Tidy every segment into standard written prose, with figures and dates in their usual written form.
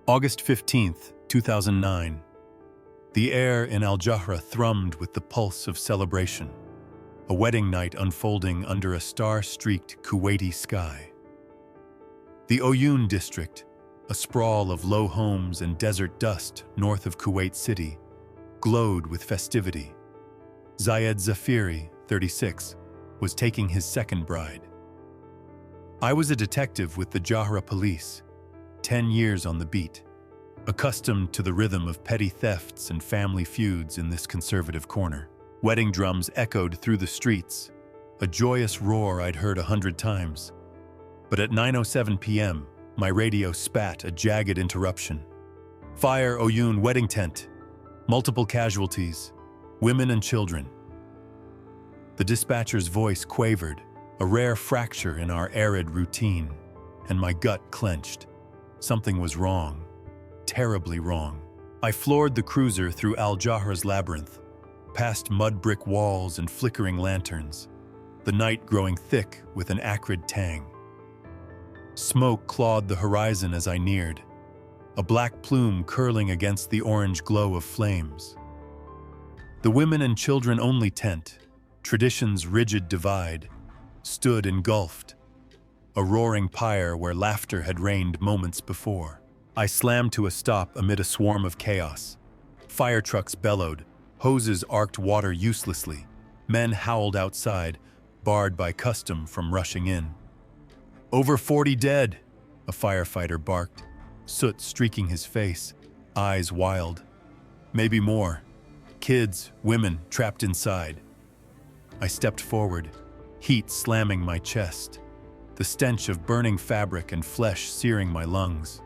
August 15th, 2009. The air in Al-Jahra thrummed with the pulse of celebration, a wedding night unfolding under a star-streaked Kuwaiti sky. The Oyun district, a sprawl of low homes and desert dust north of Kuwait City, glowed with festivity. Zayed Zafiri, 36, was taking his second bride. I was a detective with the Jahra police, 10 years on the beat, accustomed to the rhythm of petty thefts and family feuds in this conservative corner. Wedding drums echoed through the streets, a joyous roar I'd heard 100 times. But at 9:07 p.m., my radio spat a jagged interruption. Fire Oyun wedding tent. Multiple casualties. Women and children. The dispatcher's voice quavered, a rare fracture in our arid routine, and my gut clenched. Something was wrong. Terribly wrong. I floored the cruiser through Al-Jahra's labyrinth, past mud brick walls and flickering lanterns, the night growing thick with an acrid tang. Smoke clawed the horizon as I neared, a black plume curling against the orange glow of flames. The women and children only tent, tradition's rigid divide, stood engulfed, a roaring pyre where laughter had reigned moments before. I slammed to a stop amid a swarm of chaos. Fire trucks bellowed, hoses arced water uselessly, men howled outside, barred by custom from rushing in. "Over 40 dead," a firefighter barked, soot streaking his face, eyes wild. Maybe more. Kids, women trapped inside. I stepped forward, heat slamming my chest, the stench of burning fabric and flesh searing my lungs.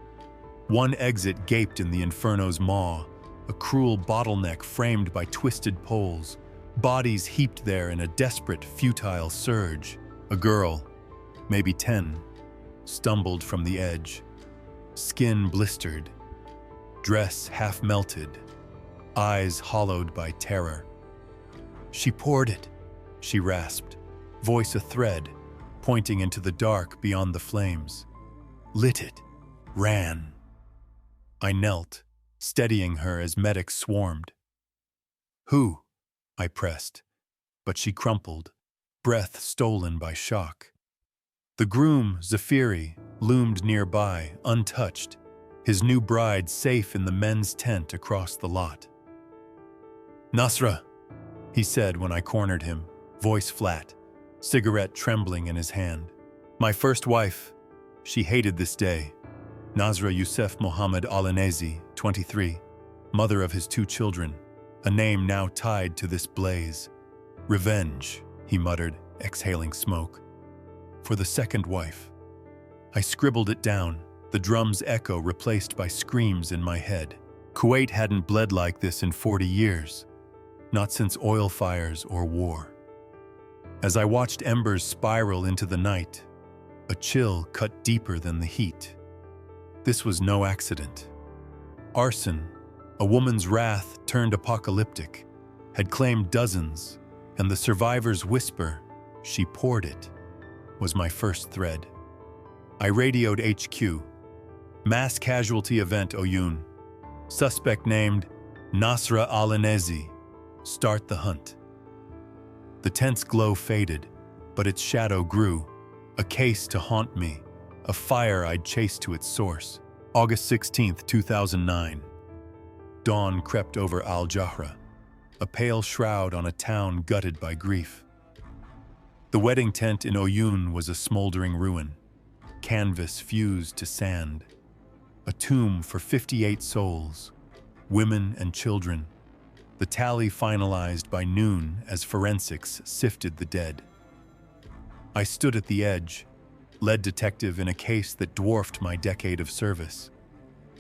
One exit gaped in the inferno's maw, a cruel bottleneck framed by twisted poles, bodies heaped there in a desperate, futile surge. A girl, maybe 10, stumbled from the edge, skin blistered, dress half melted, eyes hollowed by terror. "She poured it," she rasped, voice a thread, pointing into the dark beyond the flames. "Lit it, ran." I knelt, steadying her as medics swarmed. "Who?" I pressed, but she crumpled, breath stolen by shock. The groom, Zafiri, loomed nearby, untouched, his new bride safe in the men's tent across the lot. "Nasra," he said when I cornered him, voice flat, cigarette trembling in his hand. "My first wife. She hated this day. Nasra Youssef Mohammed Al-Anezi, 23, mother of his 2 children, a name now tied to this blaze. Revenge," he muttered, exhaling smoke. "For the second wife." I scribbled it down, the drum's echo replaced by screams in my head. Kuwait hadn't bled like this in 40 years, not since oil fires or war. As I watched embers spiral into the night, a chill cut deeper than the heat. This was no accident. Arson, a woman's wrath turned apocalyptic, had claimed dozens, and the survivor's whisper, "She poured it," was my first thread. I radioed HQ. "Mass casualty event Oyun. Suspect named Nasra Al-Anezi. Start the hunt." The tense glow faded, but its shadow grew, a case to haunt me, a fire I'd chase to its source. August 16th, 2009. Dawn crept over Al-Jahra, a pale shroud on a town gutted by grief. The wedding tent in Oyun was a smoldering ruin, canvas fused to sand, a tomb for 58 souls, women and children, the tally finalized by noon as forensics sifted the dead. I stood at the edge, lead detective in a case that dwarfed my decade of service,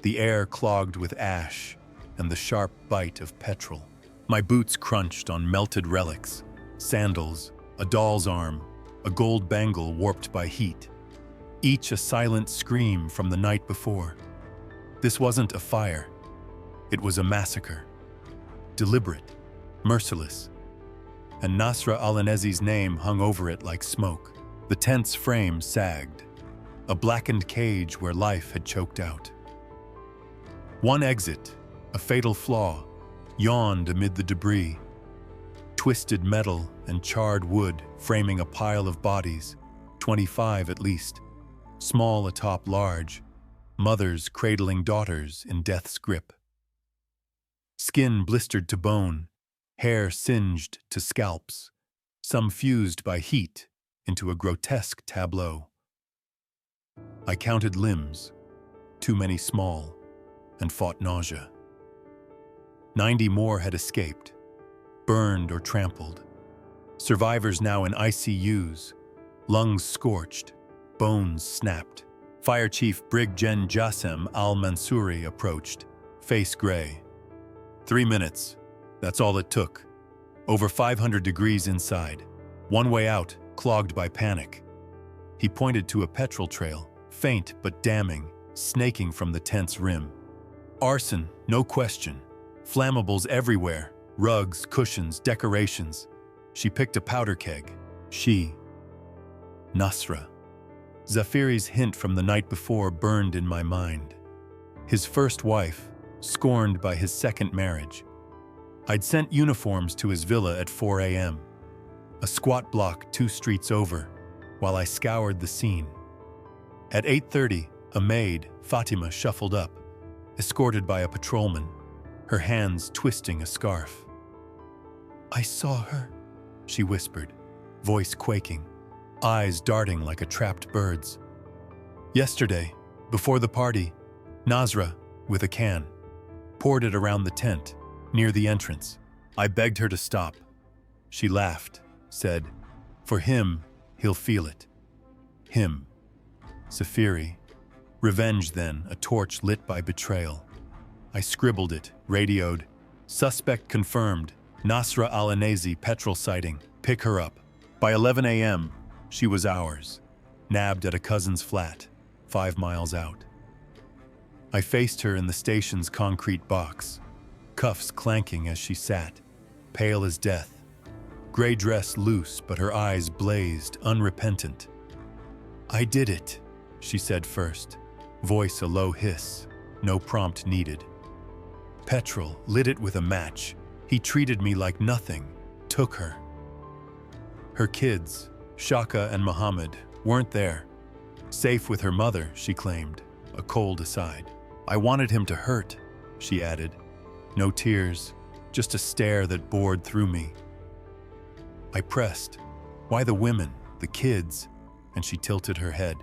the air clogged with ash and the sharp bite of petrol. My boots crunched on melted relics, sandals, a doll's arm, a gold bangle warped by heat, each a silent scream from the night before. This wasn't a fire. It was a massacre. Deliberate, merciless, and Nasra Al-Anezi's name hung over it like smoke. The tent's frame sagged, a blackened cage where life had choked out. One exit, a fatal flaw, yawned amid the debris. Twisted metal and charred wood framing a pile of bodies, 25 at least, small atop large, mothers cradling daughters in death's grip. Skin blistered to bone, hair singed to scalps, some fused by heat into a grotesque tableau. I counted limbs, too many small, and fought nausea. 90 more had escaped, burned or trampled. Survivors now in ICUs, lungs scorched, bones snapped. Fire Chief Brig Gen Jassem al-Mansouri approached, face gray. 3 minutes, that's all it took. Over 500 degrees inside, one way out, clogged by panic. He pointed to a petrol trail, faint but damning, snaking from the tent's rim. Arson, no question. Flammables everywhere, rugs, cushions, decorations. She picked a powder keg. Nasra. Zafiri's hint from the night before burned in my mind. His first wife, scorned by his second marriage. I'd sent uniforms to his villa at 4 a.m., a squat block 2 streets over, while I scoured the scene. At 8:30, a maid, Fatima, shuffled up, escorted by a patrolman, her hands twisting a scarf. "I saw her," she whispered, voice quaking, eyes darting like a trapped bird's. "Yesterday, before the party, Nasra, with a can, poured it around the tent, near the entrance. I begged her to stop. She laughed, said, 'For him, he'll feel it.' Him. Zafiri. Revenge then, a torch lit by betrayal. I scribbled it, radioed. Suspect confirmed. Nasra al-Anazi petrol sighting. Pick her up. By 11 a.m., she was ours. Nabbed at a cousin's flat, 5 miles out. I faced her in the station's concrete box, cuffs clanking as she sat, pale as death. Gray dress loose, but her eyes blazed, unrepentant. "I did it," she said first, voice a low hiss, no prompt needed. Petrol lit it with a match. He treated me like nothing, took her. Her kids, Shaka and Muhammad, weren't there. Safe with her mother, she claimed, a cold aside. "I wanted him to hurt," she added. No tears, just a stare that bored through me. I pressed, "Why the women, the kids?" And she tilted her head.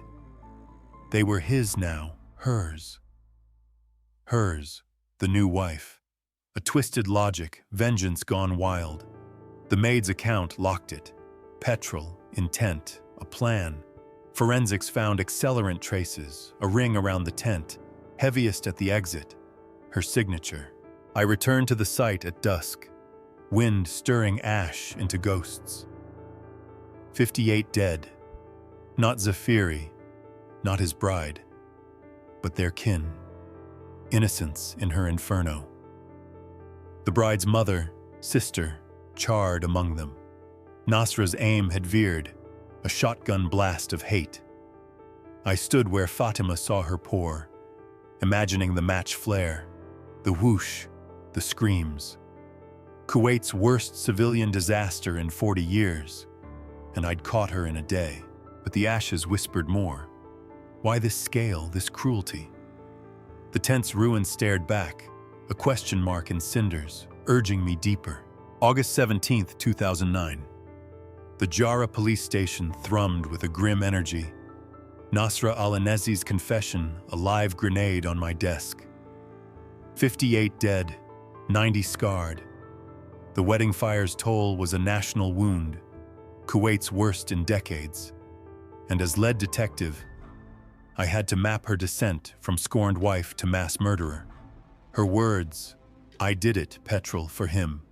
They were his now, hers. Hers, the new wife. A twisted logic, vengeance gone wild. The maid's account locked it. Petrol, intent, a plan. Forensics found accelerant traces, a ring around the tent, heaviest at the exit, her signature. I returned to the site at dusk, wind stirring ash into ghosts. 58 dead. Not Zafiri, not his bride, but their kin. Innocence in her inferno. The bride's mother, sister, charred among them. Nasra's aim had veered, a shotgun blast of hate. I stood where Fatima saw her pour, imagining the match flare, the whoosh, the screams. Kuwait's worst civilian disaster in 40 years, and I'd caught her in a day. But the ashes whispered more. Why this scale, this cruelty? The tent's ruin stared back, a question mark in cinders, urging me deeper. August 17th, 2009. The Jara police station thrummed with a grim energy. Nasra al-Anazi's confession, a live grenade on my desk. 58 dead, 90 scarred. The wedding fire's toll was a national wound, Kuwait's worst in decades. And as lead detective, I had to map her descent from scorned wife to mass murderer. Her words, "I did it, petrol, for him,"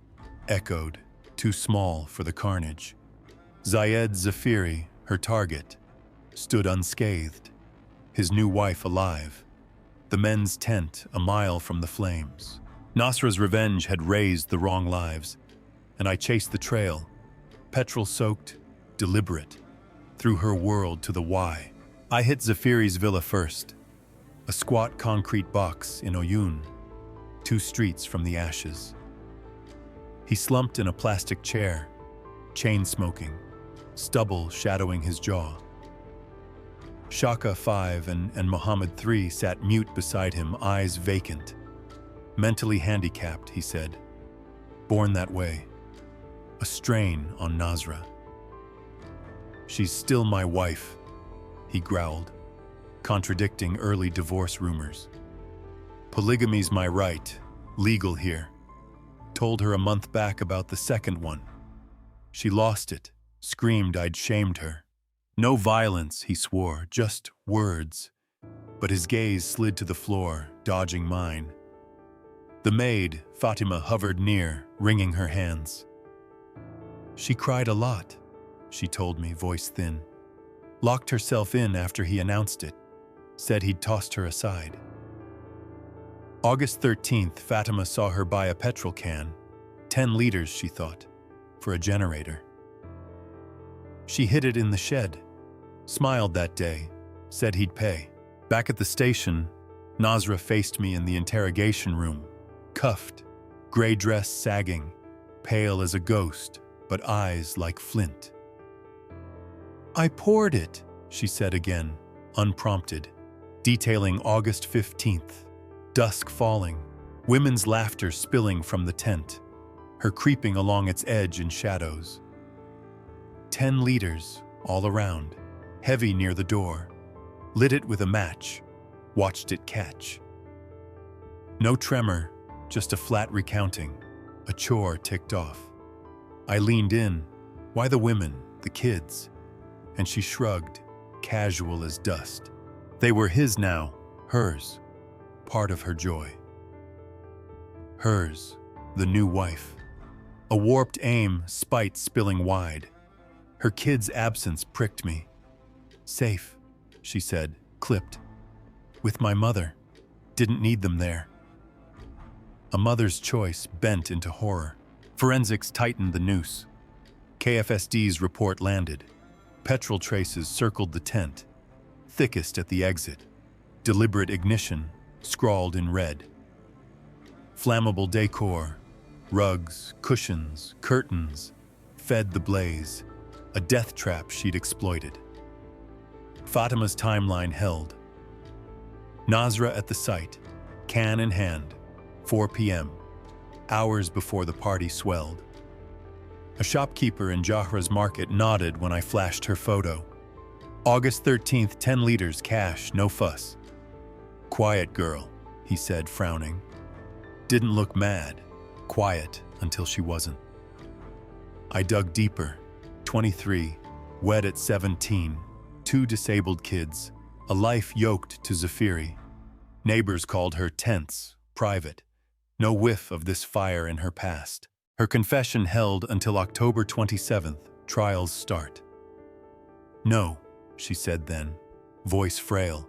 echoed, too small for the carnage. Zayed Zafiri, her target, stood unscathed, his new wife alive, the men's tent a mile from the flames. Nasra's revenge had raised the wrong lives, and I chased the trail, petrol-soaked, deliberate, through her world to the why. I hit Zafiri's villa first, a squat concrete box in Oyun, 2 streets from the ashes. He slumped in a plastic chair, chain smoking, stubble shadowing his jaw. Shaka 5 and Muhammad 3 sat mute beside him, eyes vacant. Mentally handicapped, he said. Born that way. A strain on Nasra. She's still my wife, he growled, contradicting early divorce rumors. Polygamy's my right, legal here. Told her a month back about the second one. She lost it, screamed I'd shamed her. No violence, he swore, just words. But his gaze slid to the floor, dodging mine. The maid, Fatima, hovered near, wringing her hands. She cried a lot, she told me, voice thin. Locked herself in after he announced it. Said he'd tossed her aside. August 13th, Fatima saw her buy a petrol can. 10 liters, she thought, for a generator. She hid it in the shed. Smiled that day. Said he'd pay. Back at the station, Nasra faced me in the interrogation room. Cuffed, gray dress sagging, pale as a ghost, but eyes like flint. I poured it, she said again, unprompted, detailing August 15th, dusk falling, women's laughter spilling from the tent, her creeping along its edge in shadows. 10 liters all around, heavy near the door, lit it with a match, watched it catch. No tremor, just a flat recounting, a chore ticked off. I leaned in, why the women, the kids? And she shrugged, casual as dust. They were his now, hers, part of her joy. Hers, the new wife. A warped aim, spite spilling wide. Her kid's absence pricked me. Safe, she said, clipped. With my mother. Didn't need them there. A mother's choice bent into horror. Forensics tightened the noose. KFSD's report landed. Petrol traces circled the tent, thickest at the exit. Deliberate ignition, scrawled in red. Flammable decor, rugs, cushions, curtains, fed the blaze, a death trap she'd exploited. Fatima's timeline held. Nasra at the site, can in hand, 4 p.m., hours before the party swelled. A shopkeeper in Jahra's market nodded when I flashed her photo. August 13th, 10 liters, cash, no fuss. Quiet girl, he said, frowning. Didn't look mad, quiet until she wasn't. I dug deeper. 23, wed at 17, 2 disabled kids, a life yoked to Zafiri. Neighbors called her tense, private. No whiff of this fire in her past. Her confession held until October 27th, trials start. No, she said then, voice frail,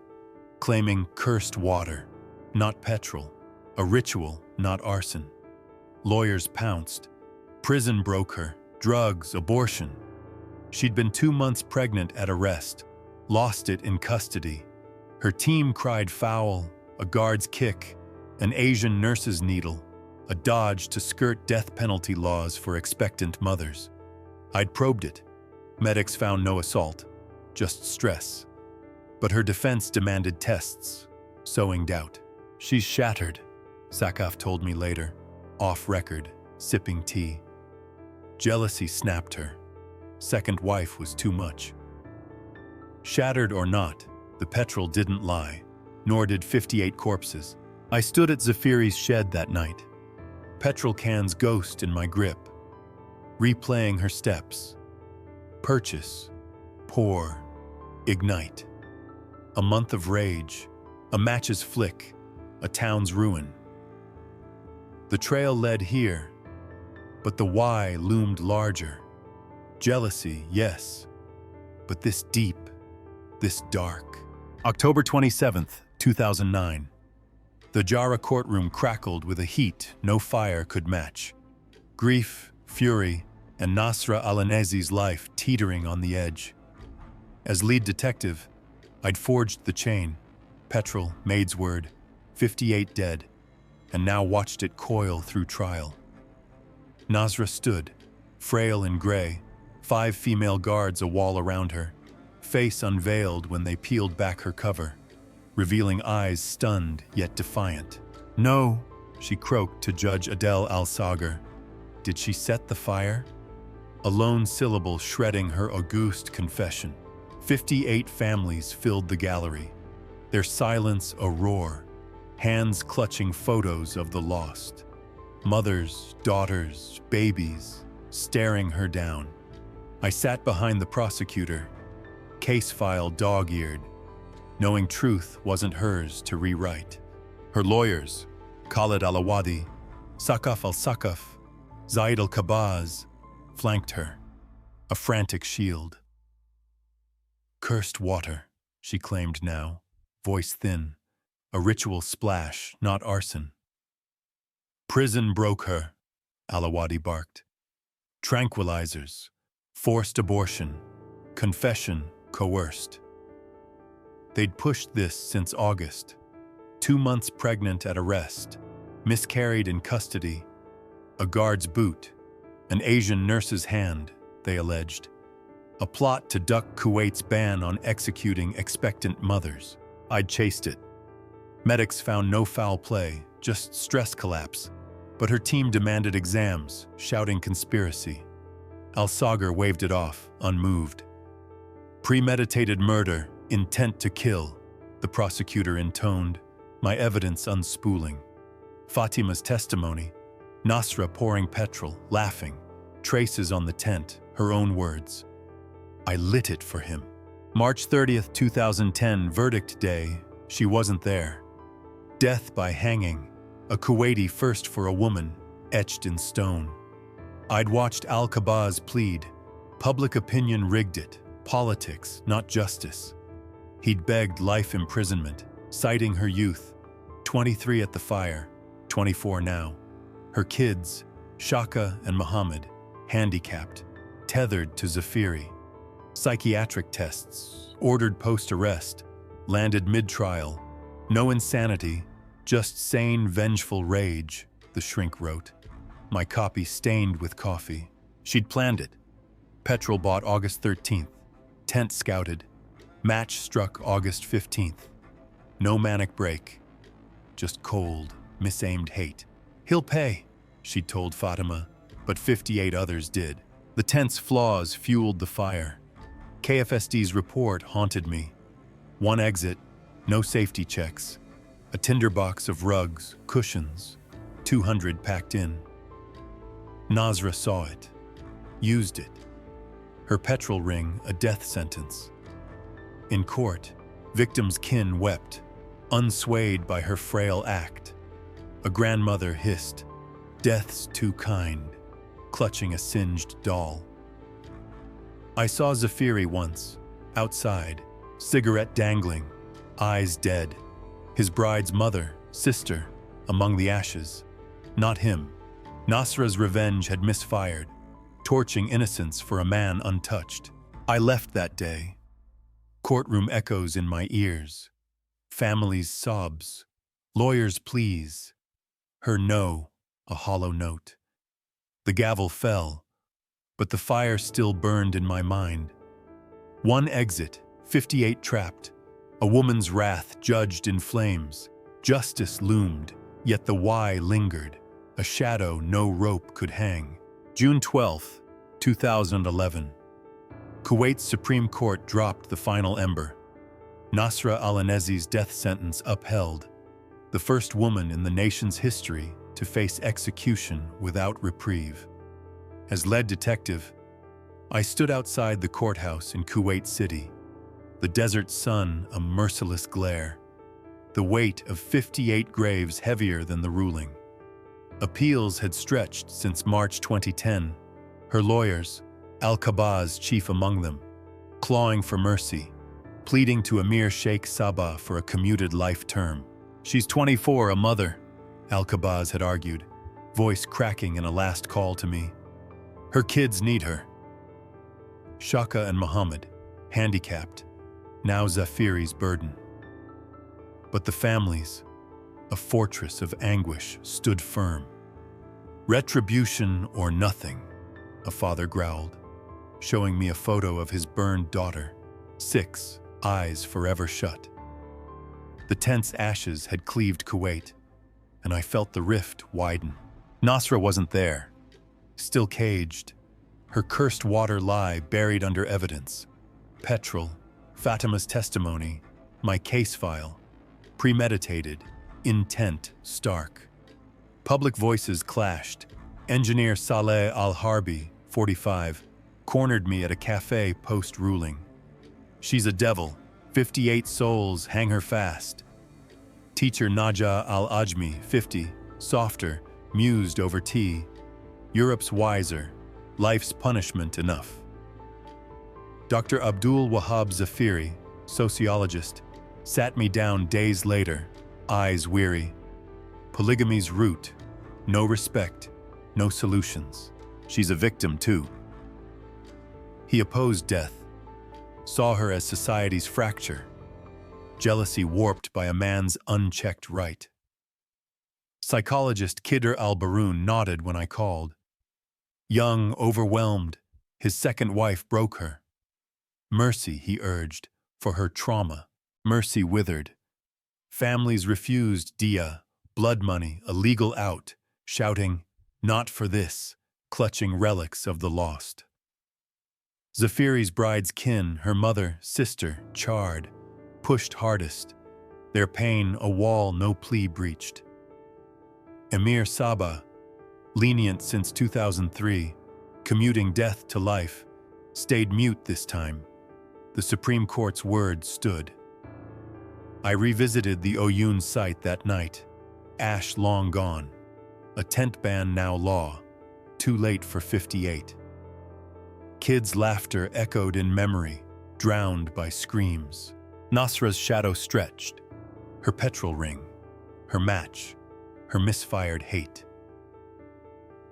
claiming cursed water, not petrol, a ritual, not arson. Lawyers pounced. Prison broke her, drugs, abortion. She'd been 2 months pregnant at arrest, lost it in custody. Her team cried foul, a guard's kick, an Asian nurse's needle, a dodge to skirt death penalty laws for expectant mothers. I'd probed it. Medics found no assault, just stress. But her defense demanded tests, sowing doubt. She's shattered, Sakaf told me later, off record, sipping tea. Jealousy snapped her. Second wife was too much. Shattered or not, the petrol didn't lie, nor did 58 corpses. I stood at Zafiri's shed that night, petrol cans ghost in my grip, replaying her steps. Purchase, pour, ignite. A month of rage, a match's flick, a town's ruin. The trail led here, but the why loomed larger. Jealousy, yes, but this deep, this dark. October 27th, 2009. The Jahra courtroom crackled with a heat no fire could match. Grief, fury, and Nasra Alanezi's life teetering on the edge. As lead detective, I'd forged the chain. Petrol, maid's word, 58 dead. and now watched it coil through trial. Nasra stood, frail and gray, 5 female guards a wall around her, face unveiled when they peeled back her cover, revealing eyes stunned yet defiant. "No," she croaked to Judge Adel Al-Sagar. Did she set the fire? A lone syllable shredding her august confession. 58 families filled the gallery, their silence a roar, hands clutching photos of the lost. Mothers, daughters, babies, staring her down. I sat behind the prosecutor, case file dog-eared, knowing truth wasn't hers to rewrite. Her lawyers, Khalid Al-Awadi, Sakaf Al-Sakaf, Zaid Al-Kabaz, flanked her, a frantic shield. "Cursed water," she claimed now, voice thin, a ritual splash, not arson. "Prison broke her," Al-Awadi barked. "Tranquilizers, forced abortion, confession coerced." They'd pushed this since August. 2 months pregnant at arrest, miscarried in custody, a guard's boot, an Asian nurse's hand, they alleged. A plot to duck Kuwait's ban on executing expectant mothers. I'd chased it. Medics found no foul play, just stress collapse, but her team demanded exams, shouting conspiracy. Al-Sagar waved it off, unmoved. "Premeditated murder, intent to kill," the prosecutor intoned, my evidence unspooling. Fatima's testimony, Nasra pouring petrol, laughing, traces on the tent, her own words. "I lit it for him." March 30th, 2010, verdict day, she wasn't there. Death by hanging, a Kuwaiti first for a woman, etched in stone. I'd watched Al-Kabaz plead. Public opinion rigged it, politics, not justice. He'd begged life imprisonment, citing her youth, 23 at the fire, 24 now. Her kids, Shaka and Muhammad, handicapped, tethered to Zafiri. Psychiatric tests, ordered post-arrest, landed mid-trial. No insanity, just sane, vengeful rage, the shrink wrote. My copy stained with coffee. She'd planned it. Petrol bought August 13th. Tent scouted. Match struck August 15th. No manic break. Just cold, misaimed hate. "He'll pay," she'd told Fatima, but 58 others did. The tent's flaws fueled the fire. KFSD's report haunted me. One exit, no safety checks. A tinderbox of rugs, cushions, 200 packed in. Nasra saw it, used it. Her petrol ring, a death sentence. In court, victim's kin wept, unswayed by her frail act. A grandmother hissed, "Death's too kind," clutching a singed doll. I saw Zafiri once, outside, cigarette dangling, eyes dead. His bride's mother, sister, among the ashes. Not him. Nasra's revenge had misfired, torching innocence for a man untouched. I left that day. Courtroom echoes in my ears. Family's sobs. Lawyers' pleas. Her no, a hollow note. The gavel fell, but the fire still burned in my mind. One exit, 58 trapped. A woman's wrath judged in flames. Justice loomed, yet the why lingered. A shadow no rope could hang. June 12, 2011. Kuwait's Supreme Court dropped the final ember. Nasra Al-Anezi's death sentence upheld. The first woman in the nation's history to face execution without reprieve. As lead detective, I stood outside the courthouse in Kuwait City. The desert sun a merciless glare. The weight of 58 graves heavier than the ruling. Appeals had stretched since March 2010. Her lawyers, Al-Kabaz chief among them, clawing for mercy, pleading to Emir Sheikh Sabah for a commuted life term. "She's 24, a mother," Al-Kabaz had argued, voice cracking in a last call to me. "Her kids need her." Shaka and Muhammad, handicapped, now Zafiri's burden. But the families, A fortress of anguish stood firm. "Retribution or nothing," a father growled, showing me a photo of his burned daughter, 6, eyes forever shut. The tent's ashes had cleaved Kuwait, and I felt the rift widen. Nasra wasn't there, still caged, her cursed water lie buried under evidence. Petrol, Fatima's testimony, my case file, premeditated, intent stark. Public voices clashed. Engineer Saleh Al-Harbi, 45, cornered me at a cafe post-ruling. "She's a devil. 58 souls hang her fast." Teacher Naja Al-Ajmi, 50, softer, mused over tea. "Europe's wiser. Life's punishment enough." Dr. Abdul Wahab Zafiri, sociologist, sat me down days later, eyes weary. "Polygamy's root. No respect, no solutions. She's a victim too." He opposed death, saw her as society's fracture, jealousy warped by a man's unchecked right. Psychologist Kidr al-Baroun nodded when I called. Young, overwhelmed, his second wife broke her. Mercy, he urged, for her trauma. Mercy withered. Families refused diya, blood money, a legal out, shouting, "Not for this," clutching relics of the lost. Zafiri's bride's kin, her mother, sister, charred, pushed hardest, their pain a wall no plea breached. Emir Saba, lenient since 2003, commuting death to life, stayed mute this time. The Supreme Court's word stood. I revisited the Oyun site that night, ash long gone, a tent ban now law, too late for 58. Kids' laughter echoed in memory, drowned by screams. Nasra's shadow stretched, her petrol ring, her match, her misfired hate.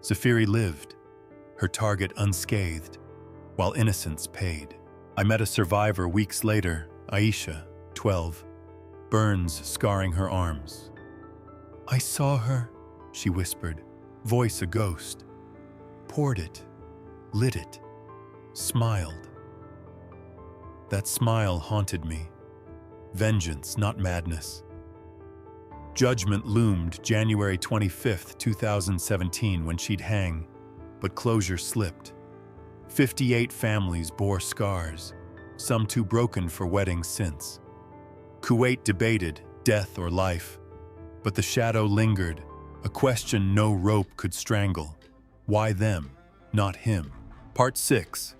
Zafiri lived, her target unscathed, while innocence paid. I met a survivor weeks later, Aisha, 12, burns scarring her arms. "I saw her," she whispered, voice a ghost. "Poured it, lit it, smiled." That smile haunted me. Vengeance, not madness. Judgment loomed January 25, 2017, when she'd hang, but closure slipped. 58 families bore scars, some too broken for weddings since. Kuwait debated death or life, but the shadow lingered, a question no rope could strangle. Why them, not him? Part 6.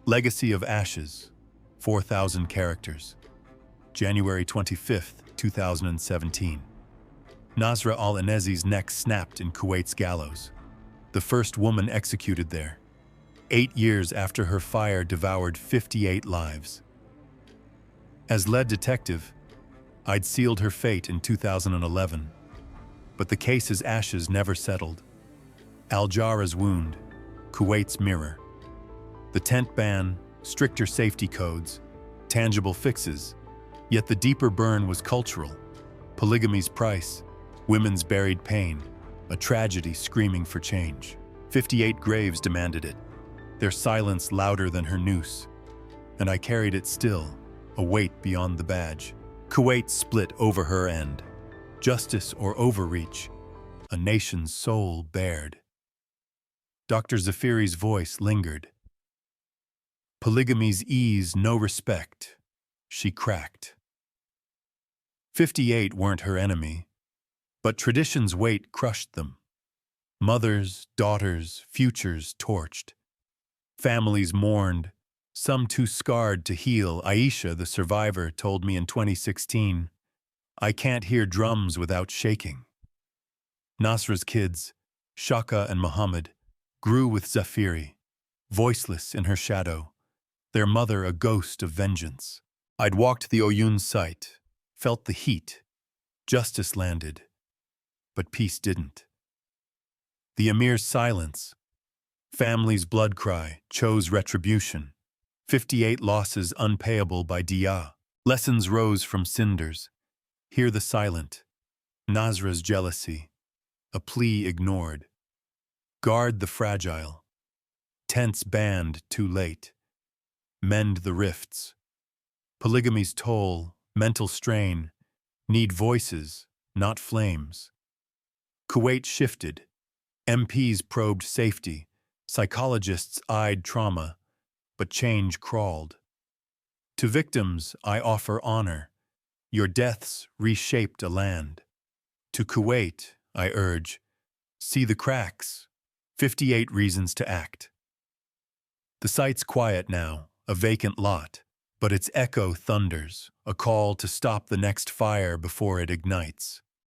Legacy of Ashes, 4,000 characters. January 25, 2017. Nasra al-Anezi's neck snapped in Kuwait's gallows, the first woman executed there, 8 years after her fire devoured 58 lives. As lead detective, I'd sealed her fate in 2011, but the case's ashes never settled. Al-Jarrah's wound, Kuwait's mirror. The tent ban, stricter safety codes, tangible fixes, yet the deeper burn was cultural. Polygamy's price, women's buried pain, a tragedy screaming for change. 58 graves demanded it, their silence louder than her noose. And I carried it still, a weight beyond the badge. Kuwait split over her end. Justice or overreach, a nation's soul bared. Dr. Zafiri's voice lingered. Polygamy's ease, no respect, she cracked. 58 weren't her enemy, but tradition's weight crushed them. Mothers, daughters, futures torched. Families mourned, some too scarred to heal. Aisha, the survivor, told me in 2016, "I can't hear drums without shaking." Nasra's kids, Shaka and Muhammad, grew with Zafiri, voiceless in her shadow, their mother a ghost of vengeance. I'd walked the Oyun site, felt the heat. Justice landed, but peace didn't. The emir's silence, family's blood cry, chose retribution. 58 losses unpayable by diya. Lessons rose from cinders. Hear the silent. Nasra's jealousy, a plea ignored. Guard the fragile. Tense band too late. Mend the rifts. Polygamy's toll, mental strain, need voices, not flames. Kuwait shifted. MPs probed safety. Psychologists eyed trauma, but change crawled. To victims, I offer honor. Your deaths reshaped a land. To Kuwait, I urge, see the cracks. 58 reasons to act. The site's quiet now, a vacant lot, but its echo thunders, a call to stop the next fire before it ignites.